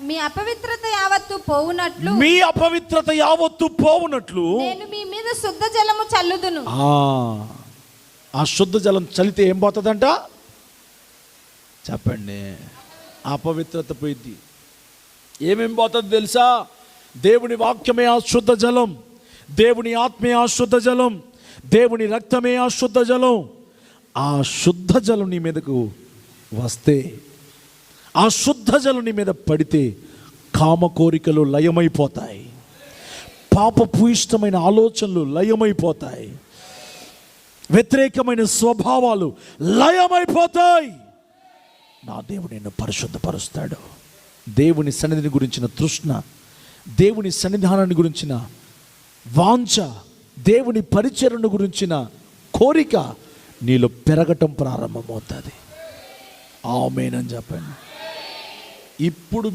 మీ అపవిత్రత యావత్తు పోవునట్లు నేను మీ మీద శుద్ధ జలము చల్లుదును. ఆ శుద్ధ జలం చల్లితే ఏం పోతుందంట చెప్పండి? అపవిత్రత పోయింది. ఏమేం పోతుంది తెలుసా? దేవుని వాక్యమే ఆ శుద్ధ జలం, దేవుని ఆత్మే ఆ శుద్ధ జలం, దేవుని రక్తమే ఆ శుద్ధ జలం. ఆ శుద్ధ జలం నీ మీదకు వస్తే, ఆ శుద్ధ జలం నీ మీద పడితే కామ కోరికలు లయమైపోతాయి, పాపపు ఇష్టమైన ఆలోచనలు లయమైపోతాయి, వ్యతిరేకమైన స్వభావాలు లయమైపోతాయి. నా దేవుడు నిన్ను పరిశుద్ధపరుస్తాడు. దేవుని సన్నిధిని గురించిన తృష్ణ, దేవుని సన్నిధానాన్ని గురించిన వాంఛ, దేవుని పరిచరణ గురించిన కోరిక నీలో పెరగటం ప్రారంభమవుతుంది. ఆమేన్ అని చెప్పండి. ఇప్పుడు